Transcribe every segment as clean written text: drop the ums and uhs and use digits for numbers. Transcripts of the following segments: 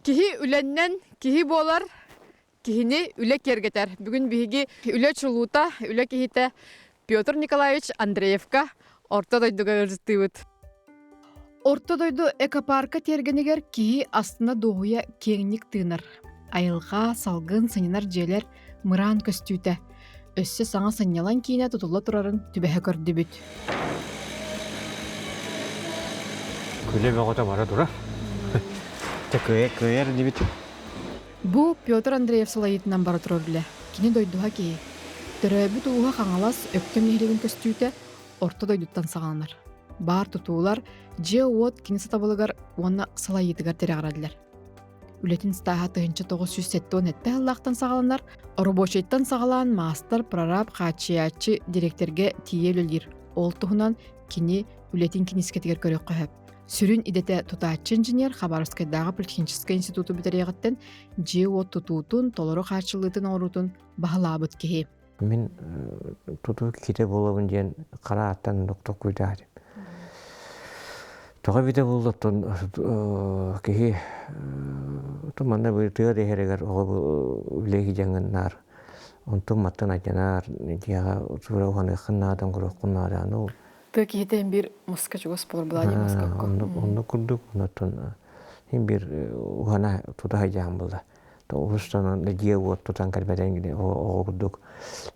Kihi ülenden kihi bolar, kihini üle kergeter. Bugün bihigi üle çuluta, üle kihite Pyotr Nikolaevich Andreevka orta doyduga ırzytыбыт. Orta doydu ekoparka tергeniger kihi aslında doğuya kengnik tığınır. Ayılga, salgın, sınınar jeler mıran köstüte. Össe sana sanyalan kiyine tutulla turarın tübehe kördübüt. Köle bir oda var dura. Köyer dibit. Bu Pyotr Andreev salayıtından bara turur bile. Kini doyduha kihi. Töröbüt uğuha kangalas öpkön nehilegen köstüte orta doyduttan sağlanır. Bar tutuular je uot kini satabalıgar ona salayıtıgar tereğaradiler. Ületin staha tığınça 907 ette Allah'tan sağlanlar, Oroboşettan sağlan master prarab kaçiyatçı direkterge tiyelülir. Oltuğunan kini ületin kinisketiger körök köhöp. Sürün idete tutaatçı inженер Xabarovskaydağı Политехнический институту biteriğitten je uot tutuutun toloro karşılığıtın orutun bahalabıt kehi. Min tutu kite bolabın diyen kara attan doktor kuydadım. Toğa bide buldum ki tumanna bir tüy deheregar o bilegi janganlar. Untum matan ajanar dia sura wana khna dan guru khna da no. Peki hiten bir Moskva Çugospor buladi Moskva. Onu kurduk natun him bir wana tuta hajam bulda. To ustan ne dia wo tutan kalbeden gide o kurduk.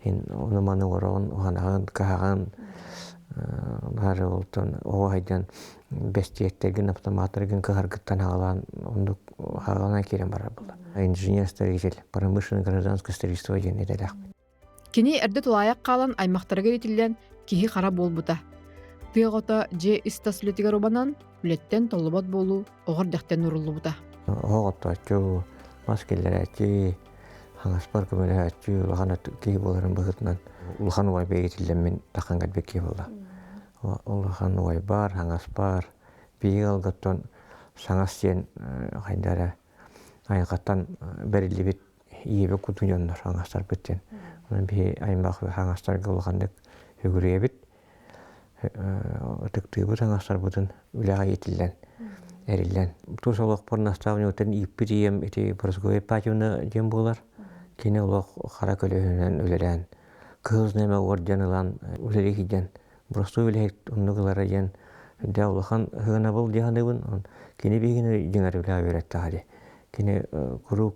Hin onu manu goron wana kahan Nare olton o haydan bestiyetlergin автоматларгын кыгаргыттан агалан ондук агалана керен бара булда. Инженер строитель, промышленное гражданское строительство жени делек. Кини эрде тулаяк калан аймактарга ретилен кихи кара болбута. Тыгота же истаслетигер обанан үлеттен толлобот болу огор дехтен урулубута. Оготто чу маскелер ачы хаңаспар көмөлө ачы лагана кии боларын быгытынан улхан уай бегетилен мен таканга бекки болду. Улхан уай бар, хаңаспар, бийгал готтон саңастен хайдара айгаттан берилибит ийбе кутуньоннор хаңастар биттен. Онун би аймак хаңастар кылгандык өгүрөбүт. Тыктыбы хаңастар бутун үлага етилен. Эрилен. Тусолок порнаставны өтен иппирием эти борсгой патюна дем болар. Кене улок кара көлөнөн үлерен. Кыз неме орденылан үлерегиден. Просто үлек оннугылара ген дәулахан хына бул дигәнебен. Кене бигене җиңәр белә өйрәтте хәле. Кене курук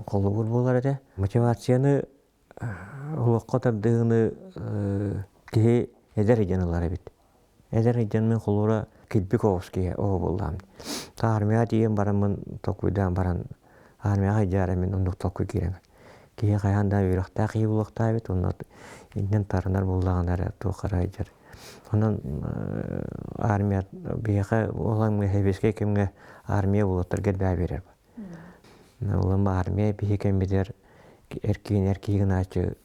колобур булар иде. Мотивацияны улыкка тадыгыны ки эдер җаналары бит. Эдер җанмен колора Килбиковский о булам. Та армия диен барамын токуйдан баран армияга жарамын ондук токуй кирен. Кие каянда үйрөктө кыйбылыкта бит онун инден тарынар булгандар токара жер. Онун армия бияга улам хебеске кимге армия булаттыр келбей берер. Улам армия бияга бидер эркин ачы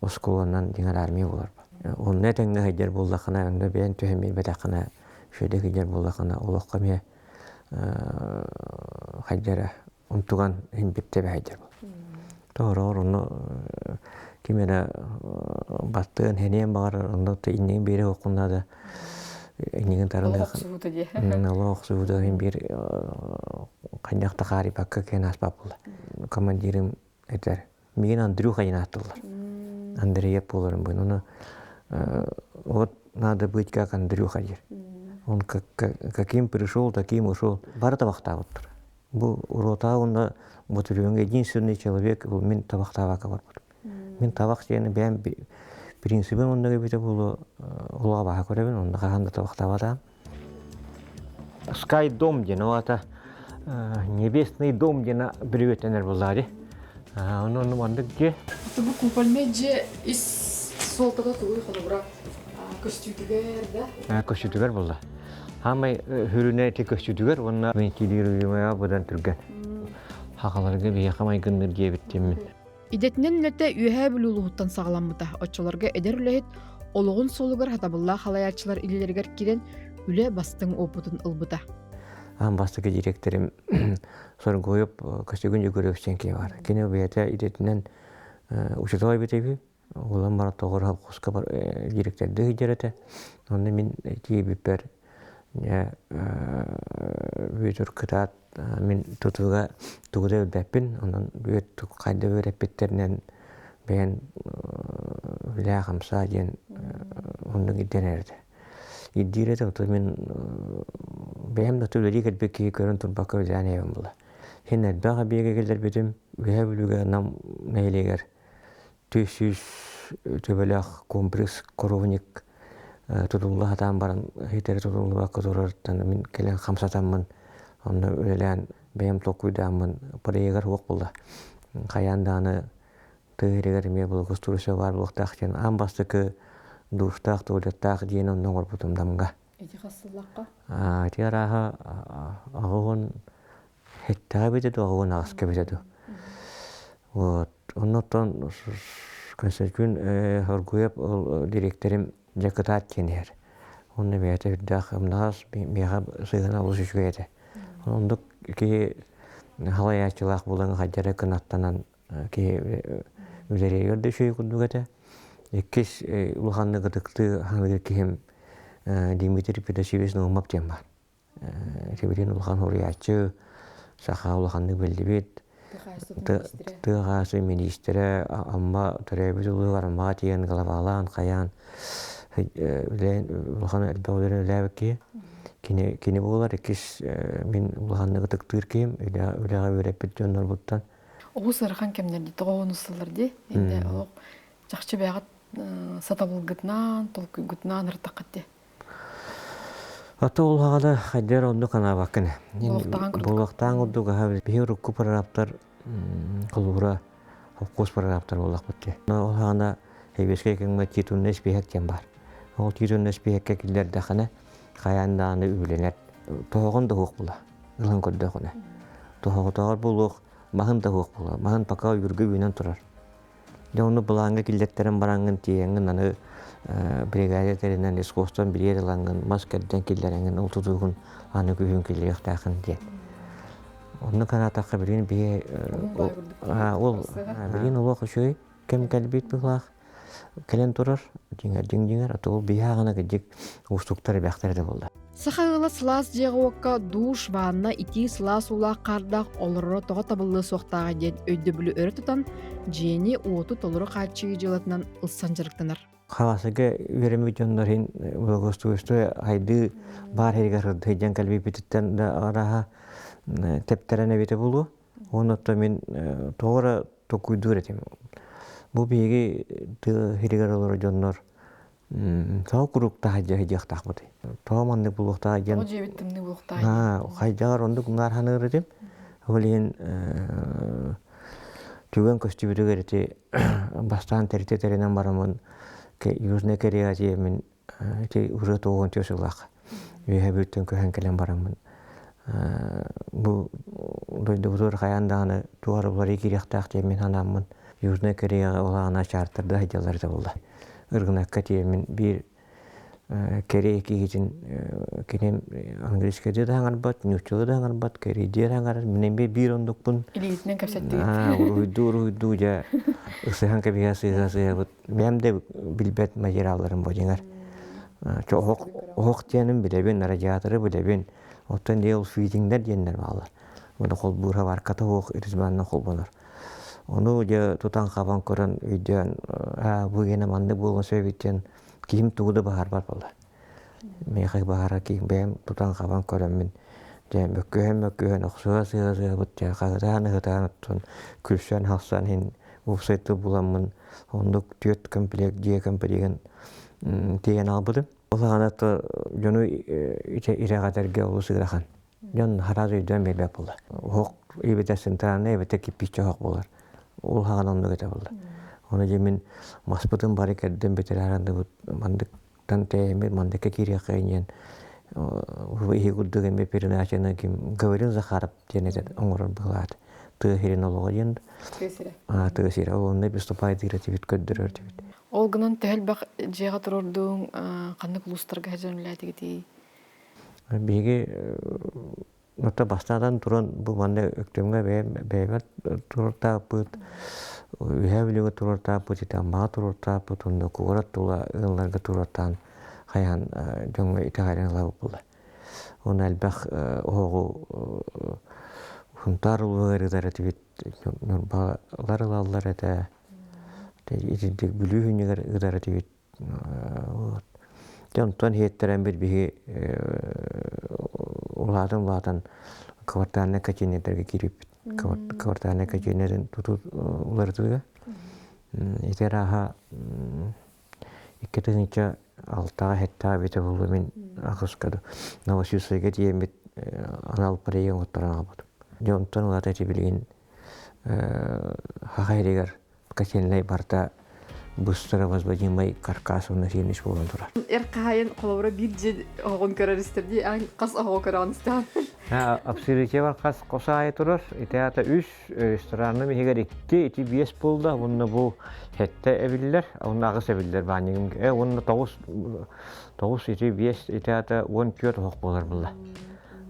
осколонан дигән армия булар. Он нетеңге хәҗер булдакына анда бен төһми бетакына шөйдеги жер булдакына улакка ме хәҗәре унтуган һин битте хәҗер. Тоорор уну кимене баттын хенем бар онда иннең бире окунада иннең тарында Аллах субуда һин бир канjakta кари бакка кен аспап булды. Командирим әйтер. Мен Андрюха янаттылар. Андреев булырым бу. Уну вот надо быть как Андрюха. Он каким пришел, таким ушел. Бар табакта отыр. Бу урота онда батальонга единственный человек был мен табактага бар. Мен табак сені бәм принцибим онда бите булу улага баха көрөбүн, онда каганда табакта бата. Sky дом дена ата небесный дом дена бирөтенер булды. Onu mandık ki. Bu kupalmece is soltada tuğu xalabra köstütüger da. Köstütüger buldu. Ama hürüne te köstütüger onlar ventilyumaya budan türgen. Hakalarga bir yakamay gındır diye bittim. İdetinen lete ühe büluluğuttan sağlanmıda. Açılarga eder ülehit oluğun solugar hatabıllah halayatçılar illerger kiren üle bastın oputun ılbıda. Bastaki direktörüm sorun koyup kaç günce görevsen ki var. Kene beyete idetinden uçatoy bitebi. Ulan bana doğru hap kuska direktör de hicerete. Onu min ki biper Ya büyütür kıtaat min tutuga tuğda ödepin onun büyüt kayda ödepitlerinen ben lağımsa diyen onun gidenerdi. İddire de otu min behem de tüleri gelbeki görün turbaka ödene evim bula. Hinnet bağa bir gelir bitim ve buluga nam neyleger. Tüsüz tübelak kompleks korovnik tutullu hatan baran hiteri tutullu bakı durardan min kelen xamsatanmın onu ölen behem tokuydanmın paregar hoq bulda. Kayandağını tığırıgar me bulu kusturuşa var buluqtaq jen ambastıkı duştaq tuğlattaq diyen ondan orbutum damga. Ити қассыллаққа? Тиараха ağın hetta bitedu ağın ağıska bitedu. Вот. Ondan Константин Хоргуев директорым Жакытат тенер. Onu beyte hüddâh amnağız meğab sığına oluş şüyede. Onduk ki halayatçılak bulan haccara kınattanan ki üzeri yerde şey kunduk ete. İkiz uluhanlı gıdıktı hangi ki hem Dimitri Pedasives'in olmak diyen var. Tebirin uluhan horiyatçı, saha uluhanlı belli bit. Tığası ministre amma terebiz oluyor arma diyen galavalan kayan. Uluhan elbağların öyle kini boğular ikiz min uluhanlı gıdıktır kim öyle öğrepit diyorlar buttan. Оғу сырхан кемдерді тоғуын ұсылырды. Енді оқ жақшы бәғат сатабыл гытнан, толкы гытнан ыртақатты. Ата олғағада қайдар онды қана бақын. Болықтаған күрдік. Болықтаған ұдды қағабыз. Бейір үккі парараптар, құлғыра, қос парараптар болақ бұтты. Олғағанда әйбеске кеңгі титунны спейхектен бар. Ол титунны спейхекке келдерді қана қаяндағаны үйленер. Тоғын да хоқ бұла. Ғылын көдді құны. Тоғытағыр болуқ, мағын да хоқ бұла. Мағын пақа үргі үйінен тұрар. Оны бұлаңғы келдеттерін бараңын тиеңін аны бригадияларынан искусствон билер аланган маскерден киллереңин ултудугун аны күһүн киллер тахын ден. Онны канатакка бирин бие ол бирин улак шөй кем калбит булак келен турар диңер атол биягына гыдык устуктар бактар да болду. Сахагыла сылас жеғуакка душ ванна ити сылас улақ қардақ олыры тоға табылы соқтаға ден өйді бүлі өрі тұтан жені уоту толыры қачығы жылатынан ұлсан жырықтанар. Хавасыга вереми жоннорин богостуустой айды бар хергар хэжан калби бититтен да араха тептерене бите булу. Онотто мен тоора токуйдур этем. Бу биги хергар олор жоннор тау курукта хажа хажактак бут. Тооманды булукта жан. О жебиттимни булукта. Хажагар онду гунгар ханыр этем. Олин түгөн көстүбүдө керти бастан терите теренен барамын. Южная Корея мен те уже тоғын төсілақ. Үйе бүттен көһен келен барамын. Бұл дойды бұзор қаяндағыны туғары бұлары керектақ темен анамын. Южная Кореяға олағына чартырды айдалар да болды. Үргінаққа темен бір Корея кегетін кенем английскеді да аңар бат, нючылы да аңар бат, Корейдер аңар, менен бір ондық бұн. Илиетінен көпсеттігі. Уруйду жа ысыған кәбіға сыға бұд. Мен де білбет материалларын бұдыңар. Оқ тенім білебен, радиаторы білебен. Оттан де ол фидингдер денлер бағалар. Оны қол бұра бар, ката оқ ирізбанына қол бұнар. Оны жа тұтан қабан көрін үйден, бұл гені манды болған сөйбеттен киім туғыды бағар бар болды. Мейқай бағара кейін бәйім тұтан қабан көрін мен. Мөккөһөн оқсуға бұд жа қағыдан ұғыдан ұттын күлсен халсан хин уфсайты буламын. Ондық түйет комплект, жие комплеген теген албыды. Олағанатты жону ирағатарге олы сығырахан. Жон хараз үйден бербек болды. Оқ ебетесін тараны ебете киппиче оқ болар. Ол хаған ондық ете болды. Оны жемін маспытын бары кәдден бетер аранды бұд. Мандықтан тәйемет, мандыққа керек қайнен. Ihe gudduge me переначена ким говорил Захаров тенет оңорон булат. Ты херен олого ен. Тыгысыра. Он не приступает иративит көддөрөр дебит. Ол гынан тәл бак жега турурдуң кандай клустарга жөнләти гити. Биге нота бастадан туран бу манда өктөмгө бебет турта пут. Үйәбилеге турта пут итама турта пут онда курат тула ылларга тураттан Хайан жоңга итагарен лабы болды. он әлбәх оғу хунтар улығырыдар әтібет балар алалар әті итіндік бүлі хүнігер ұдар әтібет. Jontan heetterän bihi ulatan kavartaanne kachineterge kirip kavartaanne kachineren tutu ulartuga iteraha ikketincha altaa hetta bite bulumin akuskadu navasyusayga diyemit anal parayga ngottarana bud jontan ulata tibilin hahayrigar kachinlay barta Бустара возбудимой каркас он насильно шволон тура. Эркайын колора бирже огон көрөристерди, ан кас ого көрөнстан. Абсолютно бар кас косай турар. Итеата 3 ресторанны мегер 2 ити 5 булда. Онны бу хетте эбиллер, онны агыс эбиллер банигим. Онны 9 ити 5 итеата 14 хок болар булда.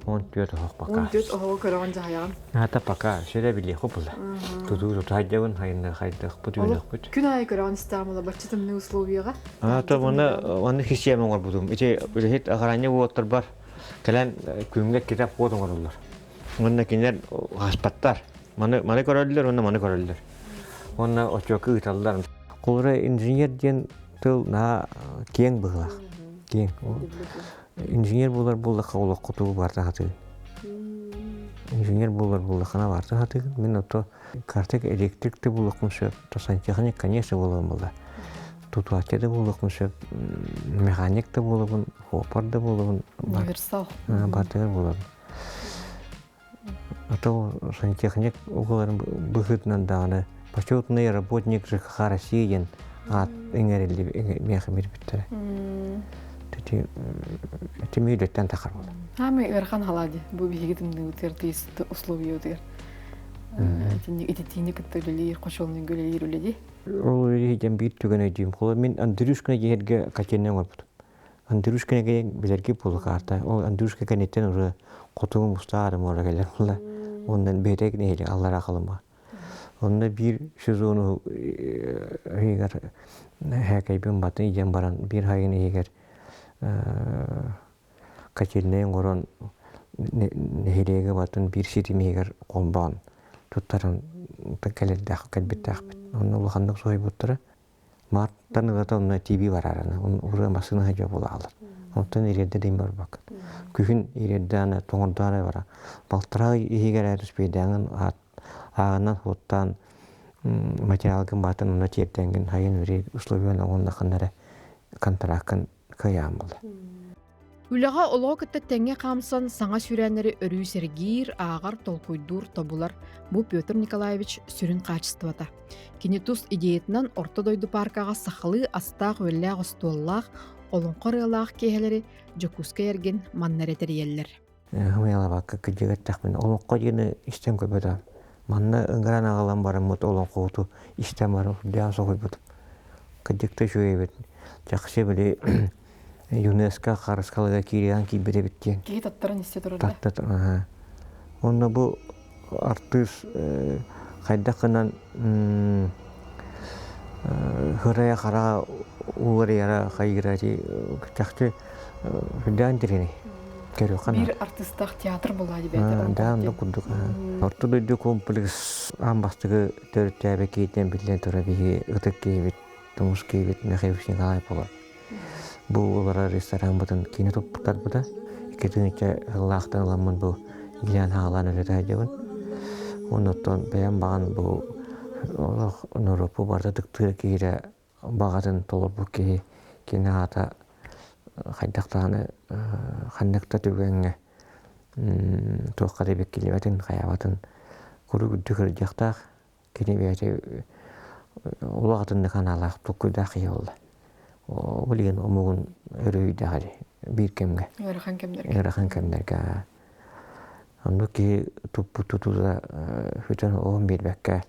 14 хок бака. 14 ого көрөн жайган. Ата бака шере билли хопулда. Туду тайдагын хайдах бутуйнах бут. Күн ай көрөнстан була бачытымны условияга. Ата оны хисиям оңор будум. Ите үлехет агараны оттыр бар. Келен күнгө китап кодун олар. Онна кинер хаспаттар. Маны көрөлдөр, маны көрөлдөр. Онна очокы италдар. Колра инженер ден тыл на кең быгла. Кең. Инженер булар калык куту бар тагы. Инженер булар хана бар тагы. Мен ото картек электрикте булакмышы, то сантехник, конечно, булган. Тут вачеде булакмышы, механикте булган, хопарда булган. Универсал. Бартер булган. Ото сантехник угларын быгытнан дагы. Почетный работник ЖКХ России ат эңерелди мехамир биттер. Это милеттен тахар болду. Ами эрхан халади. Бу бигидимди үтердис условия үтер. Итини кеттелер, кошолнун гөлелер үледи. Ол үйден бир түгөнө дим. Кол мен Андрюшканы жерге каченен болуп. Андрюшканы билерге болу карта. Ол Андрюшка канеттен уже котугун мустары морагелер була. Ондан берек нели Аллара калыма. Онда бир сезону эгер хакайбын батын жан баран бир хайын эгер каченен горон нехилеге батын бир ситимегер колбан туттарын такелдах калбиттах. Онны улахандык сой буттара. Марттан гата онна ТВ барарана. Он ура масына жа бола алар. Онтан иредде дем бар бак. Күхүн иреддана тоңдары бара. Балтыра эгер аспедаңын ағынан хоттан материалгын батын онна тиептенген хайын үре условияны онна қандары контрактын кыян болды. Үліға олығы күтті тәңе қамсын саңа сүрәнері өрүй сергейір ағар толкуйдур тобулар бұ Петр Николаевич сүрін қачыстывата. Кенетус идеетінен орта дойды паркаға сақылы астақ өлләғ ұстуыллақ олыңқыр елақ кейхелері жокуска ерген маннар етериелер. Хымайла бақы күджегет тақпен олыңқы жені істен көбеді. Манна ыңғыран ағалан барым мұт олың қоғыту істен барым дәң соғой бұдым. Күджекті жөй бет. Жақсы біле ЮНЕСКО қарысқалыға кейреген кейбере біттен. Кей таттарын істе тұрырды? Таттыр. Онда бұл артыс қайдақынан хырая қара улары яра қайгырады. Жақсы хүлдән дірені. Бир артыстақ театр болады бәді. Да, онда күрдік. Ортодойды комплекс амбастығы төрттәбі кейтен білден тұра бігі ұтық кейбет, тұмыс кейбет, мәхевісен қалай болады. Бұл олара ресторан бұтын кейіне топтықтар бұда. Екетіңінші ғылақтан ғыламын бұл Ильян Хағалан өлеті әдебін. Оныттан бәйін баған бұл Нұрыпы барда түктір кейді бағатын толыр бұл кейіне ата қайдақтағаны қандықта түгенге тоққа дебек келебетін қаябатын көрі күдді жақтақ кене бәйті олағатынды қаналақ тұққыда қия олды. Олеген омығын өрөйді ғали бір кемге. Өріқан кемдерге. Онды ке тұппы тұтуда хүтін оғын бербәкке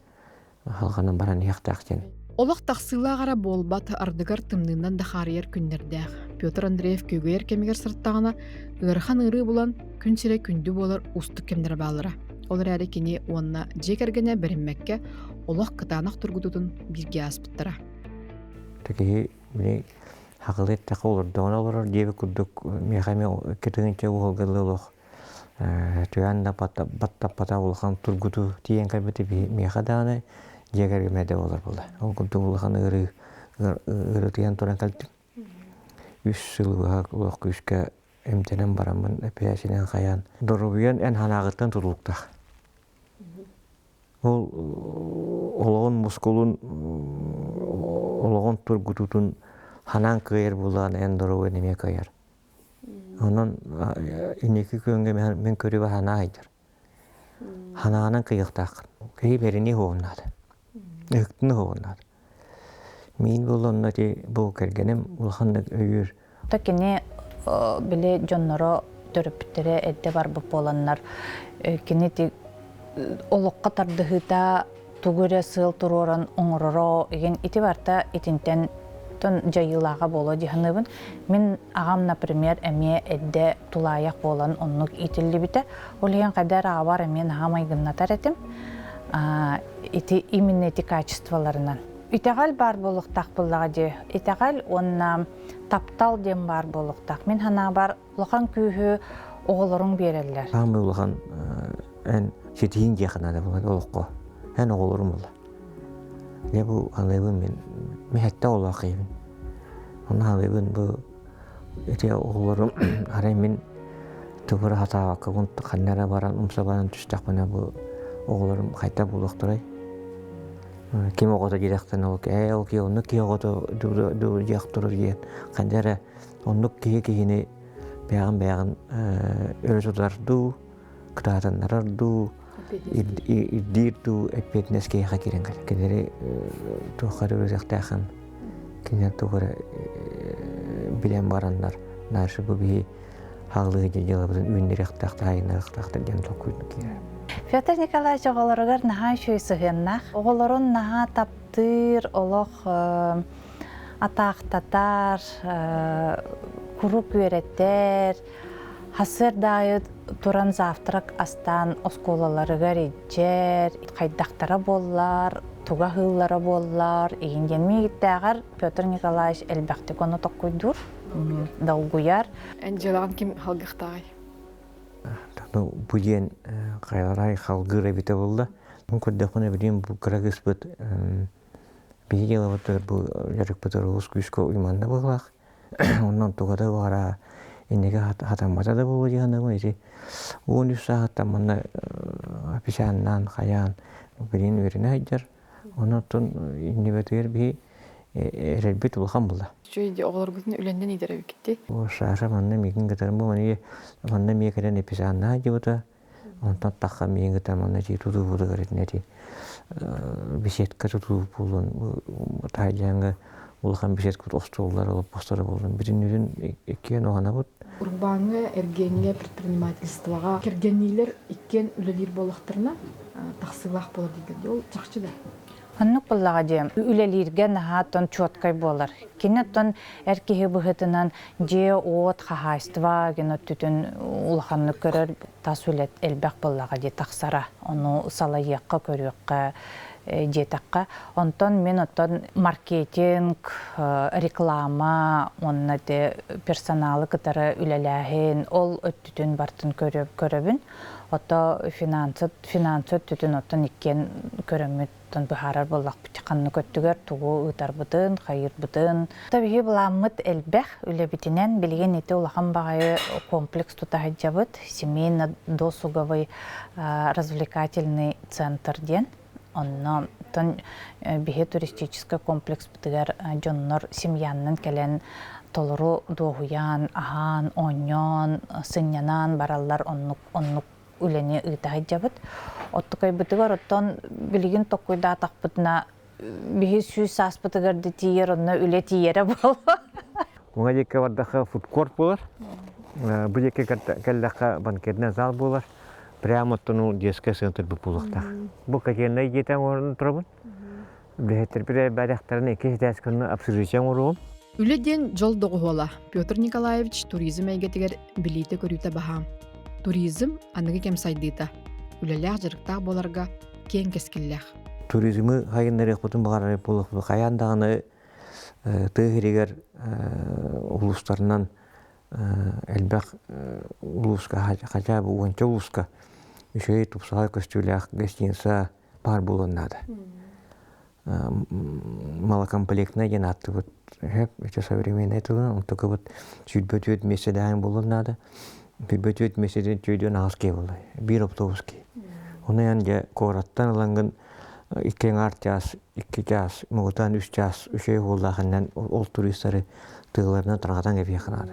халғанын баран яқтақ жен. Олық тақсылағара болбат ардыгар тымнынан дақарияр күндердәғ. Петр Андреев көгер кемегер сырттағына ырхан ыры болан күн сире күнді болар ұсты кемдер балыра. Олар әрі кене онына жекергене бірінмәкке олық қытанақ тұргудудың бірге аспыттыра. Теки мені хагылет такы олордон олорор дебе курдук мехаме кетегенче уолгалылох түйәнда баттаппата улхан тургуту тиен кайбети меха даны жегергемеде олар булда. Ол курдук улхан ыры тиен туран калдым. 3 сылыга улох күскә эмтенен барамын эпиясинен каян. Дорубуян эн ханагыттан тутулуктак. Ол олоғын мускулун олоғын тургутутун ханан кыйыр булан эн дорубуян эме кыйыр. Онон инеки көнгө мен көрүбө хана айдыр. Хананын кыйыктак. Кей берини хооннады. Ыктыны хооннады. Мин болонна ти бу кергенем улхандык өйүр. Такине биле жонноро төрөптөрө эдде бар бу боланнар. Кини ти олоққа тардыхыта тугуре сыл туроран оңороро еген ити барта итинтен тон жайылага боло диханыбын. Мен агам, например, эме эдде тулаяк болан оннук итилли бите. Олеген кадар агабар эмен агамайгыннатар этим. Ити именно эти качестволарынан. Итагал бар болуктак буллага де. Итагал онна таптал дем бар болуктак. Мен хана бар лохан күйхү оголорун берелер. Хамы улхан эн сетиин жакынада булат олоқко. Эн оголорум була. Не бу алыбын мен мехетте олақыйбын. Оны алыбын бу эти оголорум арай мен тугура хатаға көгін қаннара баран умсабанын түстақпына бу оголорум қайта булуқтырай. Ким оғота жиректен ол ки онны ки оғота ду жақтырыр ген. Қандара онны кие-киені бәғын өрсударды, кытатанларды, иддирду эппетнес кейха кирен кар. Кедери тухары өрсектахан, кенер тухары билен барандар. Наршы bu bir hağlığı gelabıdın ünleriktaqta ayınlarıqtaqta den tokuydu kire. Петр Николаевич оголорогар наха шөйсүгеннах. Оголорун наха таптыр, олох атақтатар, куруп үйреттер, хасыр дайы туран завтрак астан осколаларыгар иджер, кайдактара боллар, туга хыллара боллар. Игенген мегиттагар Петр Николаевич элбакты кону токуйдур, долгуяр. Энжелаган ким халгыктагай. Bu diyen kaylaray halgıra bite buldu. Bu kodakuna bileyim bu kıragıspıt bir yıl batır bu yarık batır Rus güçko uymanda bulak. Ondan tokada vara indeki hatamata da bu diyen ama ise 13 saat tamamda pişandan kayan birin verine hayır. Ondan ton indi batır bir elbet bulkan buldu. Şöyle oğlarımızın ölenden idare gitti. O şahsa bana mikin getirdim bu mani bana mikeren episanna acıbıda. Ondan takka mikin getirdim bana tutu budu garetneti. Biset katutu bulun bu taycanga ulkan biset kut ostollar olup postara bulun. Birinin ikiyen ohana bud. Urbanı ergenliğe предпринимательствоға кергенилер иккен үлелер болақтырына тақсылақ болады дейді. Ол жақсы да. Аннук буллага же үлелерге нахатон чоткай болар. Кинеттон эркеһи быһытынан же от хахайства генот түтүн улханны көрөр тасүлет элбек буллага же таксара. Ону салайыкка көрөккө жетакка. Онтон мен оттон маркетинг, реклама, онна де персоналы кытары үлеләһин ол өттүтүн бартын көрөбүн. Ото финансы түтүн оттон иккен көрөмүт быхарар боллақ бітіқанны көттігер туғу ұтарбыдын, қайырбыдын. Табиғи бұламыд әлбәқ үлебітінен білген еті улахан бағайы комплекс тұтағы жабыд. Семейно-досуговый развлекательный центр ден. Онно бігі туристический комплекс бітігер жоннор семьянның кәлен толыру доғуян, ахан, оньон, сынянан баралар оннук үлені ұйтағы жабыд. Оттукай бытыгар оттон билигин токуйда атакпытына биһи сүүс сааспытыгарды тиер онна үле тиере бол. Уңа жекке бардаққа фудкорт болар. Бұл жекке кәлдаққа банкетна зал болар. Прямо оттону детский центр бұл болуқтақ. Бұл кәкенлай жетен орын тұрабын. Білеттер бірі бәріқтарына екеш дәскіні абсурдичен оруым. Үледен жол доғы ола. Петр Николаевич туризм әйгетігер білейті көрүйті бағам. Туризм анығы кем сайдыйта. Үлеләқ жырықтақ боларға кен кескілләқ. Туризмі қайынлар еқпытын бағарары болық бұл қаяндағыны тыгыригер улустарынан элбэх улуска хача бу онча улуска еще и тупсалай костюлях гостиница бар булыннады. Малокомплектная генаты вот это современное это он только вот чуть бөтөт меседаң булыннады. Бөтөт меседен чөйдөн алыске булды. Бир автобуски. Оны янга кораттан аланган 2 час, 2 час, мөгөтан 3 час, 3 буллаганнан ол туристлары тыгыларына таргадан кеп якынады.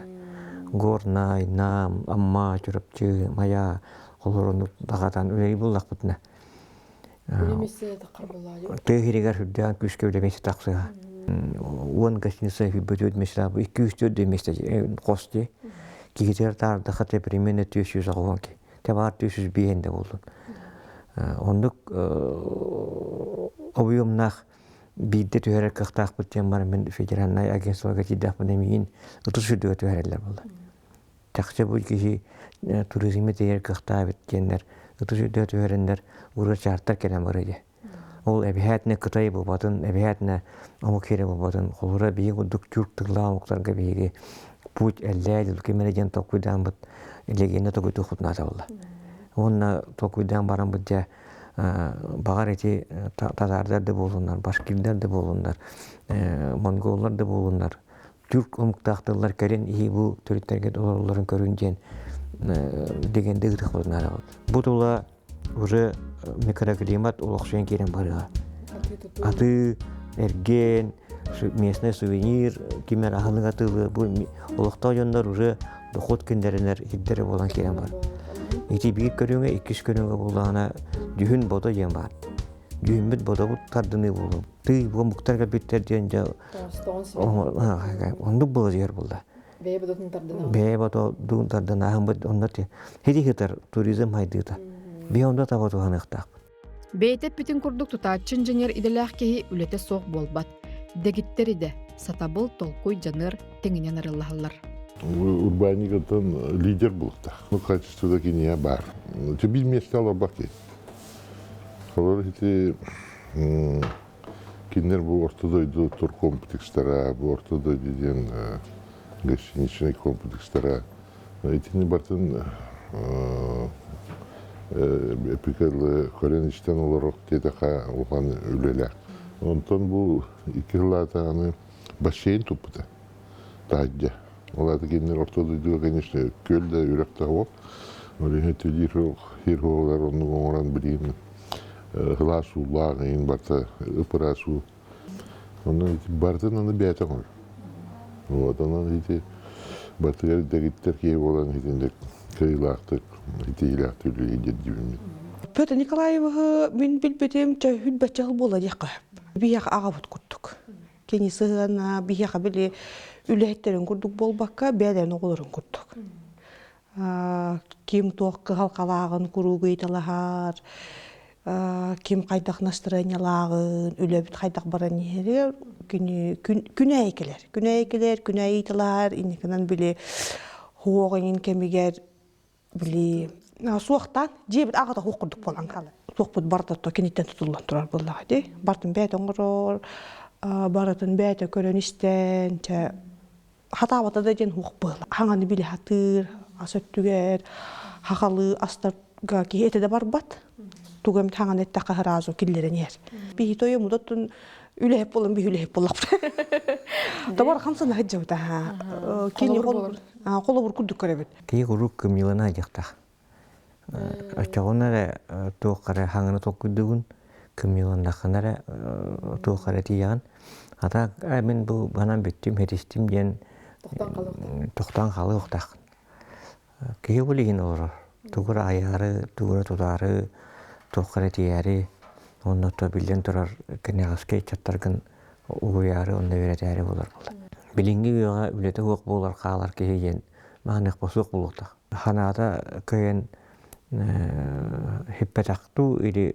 Горнай, нам, амма, чурапчы, мая, холорону дагатан үлей буллак бутна. Үлемесе тақыр болады. Тыгыригер хүддән күскә үлемесе тақсыга. Он гостиница бөтөт меседа 204 меседа косты. Кигитер тарды хате примерно 300 агонки. Табар 300 биенде болду. Ондук объемнах бидде төһәрәр кыхтак бутен бар мен федеральный агентствога тидах менен утушуду төһәрәләр булды. Такчы бу киши туризмге тәйяр кыхта биткәннәр, утушуду төһәрәндәр уры чартар келәм бар иде. Ол әбиһәтне Кытай бу батын, әбиһәтне Амукере бу батын, холура бие гудук чурттыгла муктарга биеге путь әлләдил кемерден токуйдан бут легенде токуйду хутната булды. Онна токуйдан барам бутя багар эти татарлар да болундар, башкирдер да болундар, монголлар да болундар. Түрк омуктактылар керен и бу төрөттерге долларларын көрүнген дегенде гытыкларына. Бу тула уже микроклимат улакшен керен барга. Аты эрген местный сувенир кимер ахыныга тылы бу улакта жондар уже доход киндеренер хиддере болан керен бар. Ити бир көрүнгө 2 көрүнгө булгана дүһүн бодо ем бар. Дүһүмбүт бодо бут тардыны болду. Ты бу муктарга биттерден жа. Онду бул жер булду. Бе бодотун тардына. Бе бодо дун тардына хамбыт ондати. Хеди хитер туризм хайдыта. Бе онда табату ханыкта. Бейтеп бүтүн курдук тутаачы инженер иделах кеһи үлете соқ болбат. Дегиттери де сатабыл толкуй жаныр теңинен арыллахалар. Урбаникатан лидер булыкта. Ну, качествода киния бар. Те бир месталар баки. Холор хити кинер бу ортодойду тур комплекстара, бу ортодойду ден гостиничный комплекстара. Этини бартын эпикалы кореничтен олорок тетака улган үлелер. Онтон бу икилата аны бассейн туппута. Тадja. Оларды кинер ортодойду, конечно, көлдө үрөктө болуп. Оле тедирок хиролар онун оңоран билин. Гласу лагын барта ыпырасу. Онун бартын аны бәтә көр. Вот анан ити бартыгар дегиттер кей болан итинде кыйлактык, итилак түлү иддибим. Петр Николаевга мен билбетем че хүлбәчәл була дияка. Бияк агабыт курдук. Кенисына бияка биле үләттерин курдук болбакка бәдән огларын курдук. Ким тоққы халқалағын күругі еталағар, ким қайдақ настроениялағын, үләбіт қайдақ баран ері күн әйкелер. Күн әйталағар, инекінен біле хуоғын кемегер біле суақтан жебіт ағада хоқырдық болан қалы. Соқпыт барды то кенеттен тұтылан тұрар болаға де. Бартын бәйт оңырор, баратын бәйт көрін істен, хатабата да ден хуқ бол. Хаңаны біле хатыр, асөттүгер, хақалы астарға кейеті де бар бат. Тугам хаңаны әттаққа разу келдерен ер. Бейі тойы мұдаттын үләйіп болын, бей үләйіп болап. Табар қамсаны ғаджауда. Қолы бұр күрдік көребет. Кей құрук күміліна жақтақ. Ачағынары тоққары хаңыны тоққыдығын, күміліндақынары тоққары тияған. Ата мен бұл банан беттім, хетістім ден тоқтан қалы оқтақ. Кей бұлеген олар. Тұғыр аяры, тұғыр тұдары, тоққары тияры, онны білден тұрар кенеғаске чаттарғын ұғыяры, онны өреті әрі болар болды. Білінгі үйеға үлеті оқ болар қағалар кейген, мағынық босық болуқтақ. Ханада көйен хиппетақту или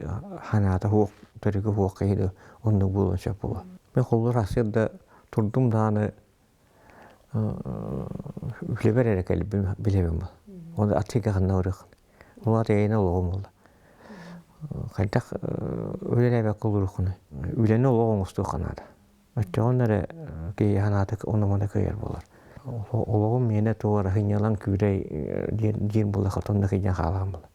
ханада оқ, түрігі оқ кейді, онны болынша болу. Мен қолыр асырда тұрдым дағаны үлебер әрі кәлі білебім бұл. Оны атыға қанна ұрықын. Олар әйіне олығым болды. Қайдақ өлелі әбәк қолыр ұқыны. Үлені олығын ұсты ұқынады. Ötçoğunları ki hanatık onumada kıyar bolar. Oluğum mene tuğara hınyalan kürey diyen bola katonda kıyar halam bola.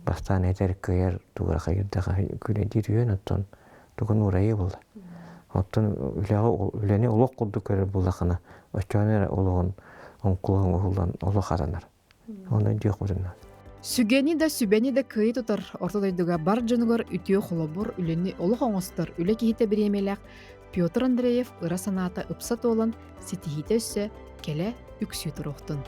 Bastan eder kıyar tuğara kıyırda kürey diriyor otton. Tukun urayı bola. Otton üleni oluq kurdu körür bola kana. Ötçoğunları oluğun kulağın uğuldan oluq kazanır. Ondan diyor kudunlar. Sügeni de sübeni de kıyı tutar ortadaydıga бар жонугар ütüö холобур үлени олох оңостор үле кихите биремелек Петр Андреев ыра санаата ыпсат олон ситихите өссө келе үксүү туруктун.